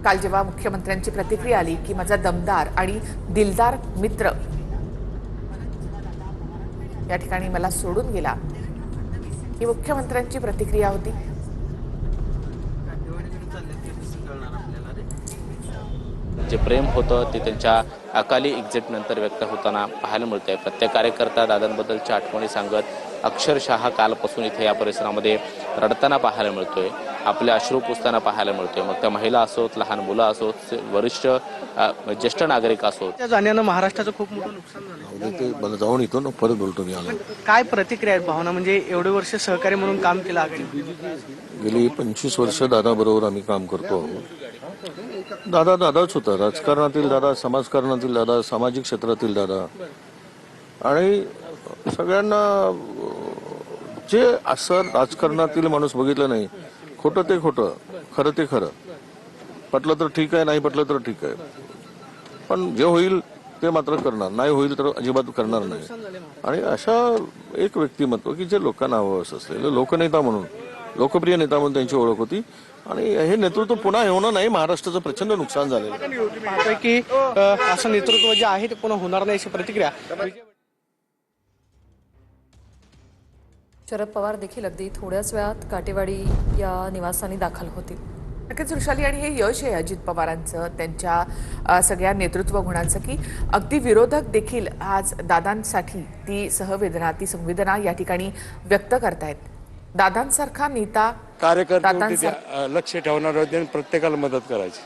काल जेव्हा मुख्यमंत्र्यांची प्रतिक्रिया आली की माझा दमदार आणि दिलदार मित्र या ठिकाणी मला सोडून गेला, ही मुख्यमंत्र्यांची प्रतिक्रिया होती। जे प्रेम होतं ते त्यांच्या अकाली एक्झिट नंतर व्यक्त होताना पाहायला मिळतंय। प्रत्येक कार्यकर्ता दादांबद्दलच्या आठवणी सांगत अक्षरशः कालपासून इथे या परिसरामध्ये रडताना पाहायला मिळतोय, आपले अश्रू पुसताना पाहायला मिळतोय। मग त्या महिला असोत, लहान मुलं असोत, वरिष्ठ ज्येष्ठ नागरिक असोत। त्या जाण्यानं महाराष्ट्राचं खूप मोठं नुकसान झालं। ते मला जाऊन येतो ना, परत बोलतो मी आलो। काय प्रतिक्रिया आहेत, भावना? म्हणजे एवढे वर्ष सहकारी म्हणून काम केलं आघाडी, गेली 25 वर्ष दादा बरोबर आम्ही काम करतो। दादा दादाच होता, राजकारणातील दादा, समाजकारणातील दादा, सामाजिक क्षेत्रातील दादा। आणि सगळ्यांना जे असं राजकारणातील माणूस बघितलं नाही, खोटं ते खोटं, खरं ते खरं, पटलं तर ठीक आहे, नाही पटलं तर ठीक आहे, पण जे होईल ते मात्र करणार, नाही होईल तर अजिबात करणार नाही। आणि अशा एक व्यक्तिमत्व की जे लोकांना हवं असं असलेलं लोकनेता म्हणून, लोकप्रिय नेता म्हणून त्यांची ओळख होती। आणि हे नेतृत्व पुन्हा होणं नाही, महाराष्ट्राचं प्रचंड नुकसान झालेलं पाहतोय की असं नेतृत्व जे आहे ते पुन्हा होणार नाही अशी प्रतिक्रिया शरद पवार देखील अगदी थोड्याच वेळात काटेवाडी या निवासस्थानी दाखल होतील। नक्कीच वृषाली, आणि हे यश आहे अजित पवारांचं, त्यांच्या सगळ्या नेतृत्व गुणांचं, की अगदी विरोधक देखील आज दादांसाठी ती सहवेदना, ती संवेदना या ठिकाणी व्यक्त करतायत। दादांसारखा नेता, कार्यकर्ते लक्ष ठेवणार होते आणि प्रत्येकाला मदत करायची।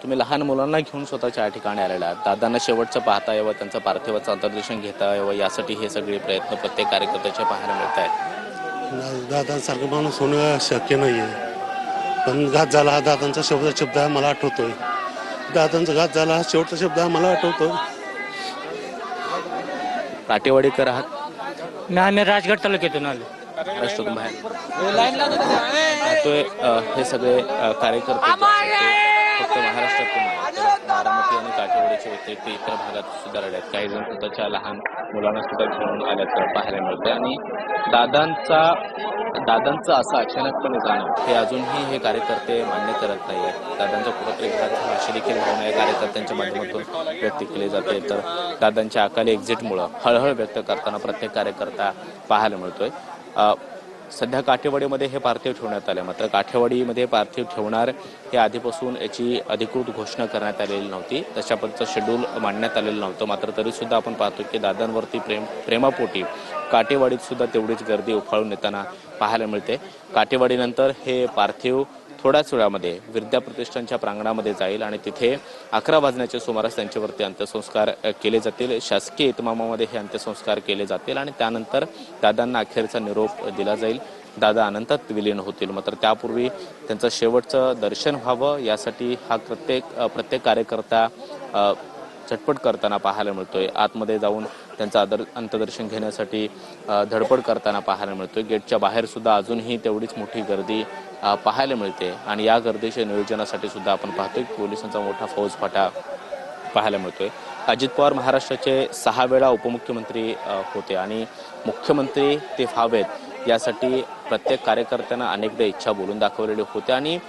तुम्ही लहान मुलांना घेऊन स्वतःच्या या ठिकाणी आलेला आहात, दादांना शेवटचं पाहता यावं, त्यांचं पार्थिवाचं अंतर्दर्शन घेता यावं, यासाठी हे सगळे प्रयत्न प्रत्येक कार्यकर्त्याचे पाहायला मिळत आहेत। दादांसारखं माणूस होणं शक्य नाहीये, पण घात झाला हा दादांचा शब्द मला आठवतोय। दादांचा घात झाला हा शेवटचा शब्द मला आठवतो। काटेवाडीकर आहात? आम्ही राजगड तालुक्यातून आलो। महाराष्ट्रातून बाहेर हे सगळे कार्यकर्ते फक्त महाराष्ट्रातून नाही, तर बारामती आणि काटेवाडीच्या व्यतिरिक्त इतर भागात सुद्धा रडत, काही जण स्वतःच्या लहान मुलांना सुद्धा घेऊन आल्याचं पाहायला मिळतंय। आणि दादांचं असं अचानकपणे जाणं हे अजूनही हे कार्यकर्ते मान्य करत नाही आहेत। दादांच्या कुठेतरी घरात झाला अशी देखील भावना या कार्यकर्त्यांच्या माध्यमातून व्यक्त केली जाते। तर दादांच्या अकाली एक्झिटमुळं हळहळ व्यक्त करताना प्रत्येक कार्यकर्ता पाहायला मिळतोय। सध्या काठेवाडीमध्ये हे पार्थिव ठेवण्यात आले, मात्र काठेवाडीमध्ये पार्थिव ठेवणार हे आधीपासून याची अधिकृत घोषणा करण्यात आलेली नव्हती, तशा पद्धतीचं शेड्यूल मांडण्यात आलेलं नव्हतं। मात्र तरी सुद्धा आपण पाहतो की दादांवरती प्रेमापोटी काठेवाडीत सुद्धा तेवढीच गर्दी उफाळून येताना पाहायला मिळते। काठेवाडीनंतर हे पार्थिव थोड्याच वेळामध्ये विद्या प्रतिष्ठानच्या प्रांगणामध्ये जाईल आणि तिथे 11 वाजण्याच्या सुमारास त्यांच्यावरती अंत्यसंस्कार केले जातील। शासकीय इतमामामध्ये हे अंत्यसंस्कार केले जातील आणि त्यानंतर दादांना अखेरचा निरोप दिला जाईल। दादा अनंतात विलीन होतील, मात्र त्यापूर्वी त्यांचं शेवटचं दर्शन व्हावं यासाठी हा प्रत्येक कार्यकर्ता झटपट करताना पाहायला मिळतोय। आतमध्ये जाऊन त्यांचं अंत्यदर्शन घेण्यासाठी धडपड करताना पाहायला मिळतोय। गेटच्या बाहेर सुद्धा अजूनही तेवढीच मोठी गर्दी पाहायला मिळते आणि या गर्दीच्या नियोजनासाठी सुद्धा आपण पाहतोय पोलिसांचा मोठा फौजफाटा पाहायला मिळतोय। अजित पवार महाराष्ट्राचे 6 वेळा उपमुख्यमंत्री होते आणि मुख्यमंत्री ते व्हावेत यासाठी प्रत्येक कार्यकर्त्यांना अनेकदा इच्छा बोलून दाखवलेली होते आणि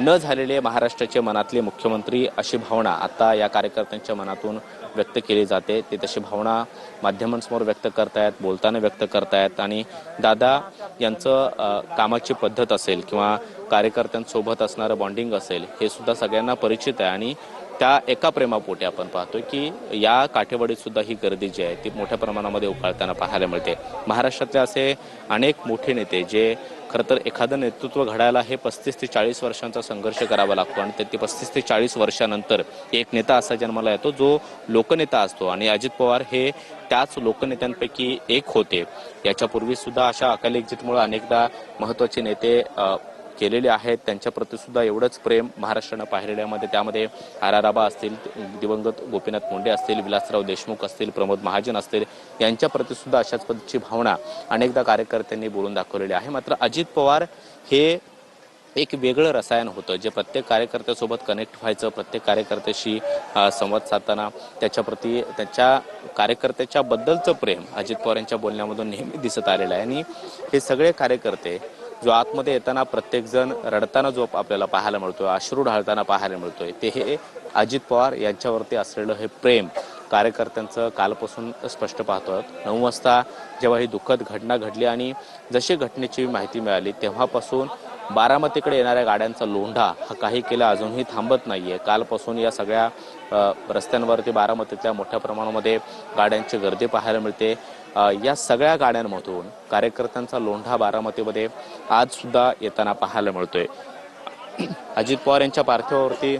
न झालेले महाराष्ट्राचे मनातले मुख्यमंत्री अशी भावना आता या कार्यकर्त्यांच्या मनातून व्यक्त केली जाते। ते तशी भावना माध्यमांसमोर व्यक्त करतायत, बोलताना व्यक्त करतायत आणि दादा यांचं कामाची पद्धत असेल किंवा कार्यकर्त्यांसोबत असणारं बॉन्डिंग असेल हे सुद्धा सगळ्यांना परिचित आहे आणि त्या एका प्रेमापोटी आपण पाहतोय की या काठेवाडीत सुद्धा ही गर्दी जी आहे ती मोठ्या प्रमाणामध्ये उफाळताना पाहायला मिळते। महाराष्ट्रातले असे अनेक मोठे नेते जे खरं तर एखादं नेतृत्व घडायला हे 35 ते 40 वर्षांचा संघर्ष करावा लागतो आणि ते 35 ते 40 वर्षानंतर एक नेता असा जन्माला येतो जो लोकनेता असतो आणि अजित पवार हे त्याच लोकनेत्यांपैकी एक होते। याच्यापूर्वी सुद्धा अशा अकाली एक्झिटमुळे अनेकदा महत्त्वाचे नेते केलेले आहेत, त्यांच्याप्रती सुद्धा एवढंच प्रेम महाराष्ट्रानं पाहिलेल्यामध्ये त्यामध्ये आराराबा असतील, दिवंगत गोपीनाथ मुंडे असतील, विलासराव देशमुख असतील, प्रमोद महाजन असतील, यांच्याप्रती सुद्धा अशाच पद्धतीची भावना अनेकदा कार्यकर्त्यांनी बोलून दाखवलेली आहे। मात्र अजित पवार हे एक वेगळं रसायन होतं जे प्रत्येक कार्यकर्त्यासोबत कनेक्ट व्हायचं, प्रत्येक कार्यकर्त्याशी संवाद साधताना त्याच्याप्रती त्याच्या कार्यकर्त्याच्या बद्दलचं प्रेम अजित पवार यांच्या बोलण्यामधून नेहमी दिसत आलेलं आहे आणि हे सगळे कार्यकर्ते जो आतमध्ये येताना प्रत्येकजण रडताना जो आपल्याला पाहायला मिळतोय, अश्रू ढाळताना पाहायला मिळतोय, ते हे अजित पवार यांच्यावरती असलेलं हे प्रेम कार्यकर्त्यांचं कालपासून स्पष्ट पाहतोय. 9 वाजता जेव्हा ही दुःखद घटना घडली आणि जशी घटनेची माहिती मिळाली तेव्हापासून बारामतीकडे येणाऱ्या गाड्यांचा लोंढा हा काही केला अजूनही थांबत नाहीये. कालपासून या सगळ्या रस्त्यांवरती बारामतीतल्या मोठ्या प्रमाणामध्ये गाड्यांची गर्दी पाहायला मिळते. या सगळ्या गाड्यांमधून कार्यकर्त्यांचा लोंढा बारामतीमध्ये आज सुद्धा येताना पाहायला मिळतोय. अजित पवार यांच्या पार्थिवावरती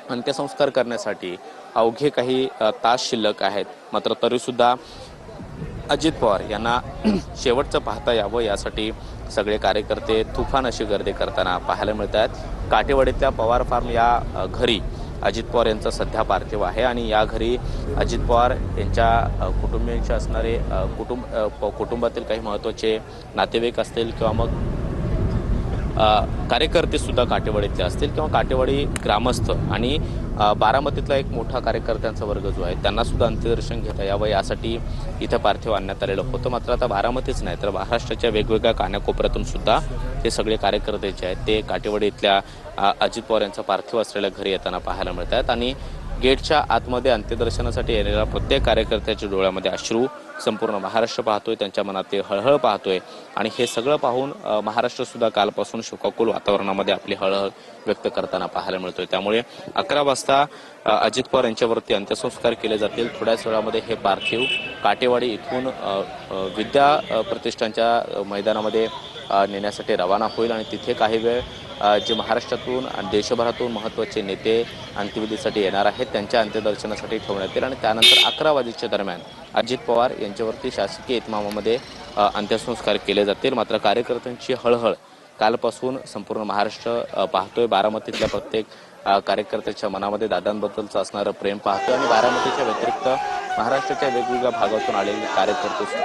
अंत्यसंस्कार करण्यासाठी अवघे काही तास शिल्लक आहेत. मात्र तरी सुद्धा अजित पवार यांना शेवटचं पाहता यावं यासाठी सगळे कार्यकर्ते तुफान अशी गर्दी करताना पाहायला मिळत आहेत. काटेवाडीतल्या पवार फार्म या घरी अजित पवार यांचं सध्या पार्थिव आहे आणि या घरी अजित पवार यांच्या कुटुंबियांचे असणारे कुटुंबातील काही महत्त्वाचे नातेवाईक असतील किंवा मग कार्यकर्ते सुद्धा काटेवाडीतले असतील किंवा काटेवाडी ग्रामस्थ आणि बारामतीतला एक मोठा कार्यकर्त्यांचा वर्ग जो आहे त्यांना सुद्धा अंत्यदर्शन घेता यावं यासाठी इथं पार्थिव आणण्यात आलेलं होतं. मात्र आता बारामतीच नाही तर महाराष्ट्राच्या वेगवेगळ्या कानाकोपऱ्यातून सुद्धा हे सगळे कार्यकर्ते जे आहेत ते काटेवाडी इथल्या अजित पवार यांचा पार्थिव असलेल्या घरी येताना पाहायला मिळत आहेत आणि गेटच्या आतमध्ये अंत्यदर्शनासाठी येणाऱ्या प्रत्येक कार्यकर्त्याच्या डोळ्यामध्ये अश्रू संपूर्ण महाराष्ट्र पाहतोय, त्यांच्या मनातली हळहळ पाहतोय आणि हे सगळं पाहून महाराष्ट्र सुद्धा कालपासून शोकाकुल वातावरणामध्ये आपली हळहळ व्यक्त करताना पाहायला मिळतोय. त्यामुळे 11 वाजता अजित पवार यांच्यावरती अंत्यसंस्कार केले जातील. थोड्याच वेळामध्ये हे पार्थिव काटेवाडी इथून विद्या प्रतिष्ठानच्या मैदानामध्ये नेण्यासाठी रवाना होईल आणि तिथे काही वेळ जे महाराष्ट्रातून आणि देशभरातून महत्त्वाचे नेते अंत्यविधीसाठी येणार आहेत त्यांच्या अंत्यदर्शनासाठी ठेवण्यात येईल आणि त्यानंतर 11 वाजेच्या दरम्यान अजित पवार यांच्यावरती शासकीय इतमामामध्ये अंत्यसंस्कार केले जातील. मात्र कार्यकर्त्यांची हळहळ कालपासून संपूर्ण महाराष्ट्र पाहतोय. बारामतीतल्या प्रत्येक कार्यकर्त्याच्या मनामध्ये दादांबद्दलचं असणारं प्रेम पाहतोय आणि बारामतीच्या व्यतिरिक्त महाराष्ट्राच्या वेगवेगळ्या भागातून आलेले कार्यकर्ते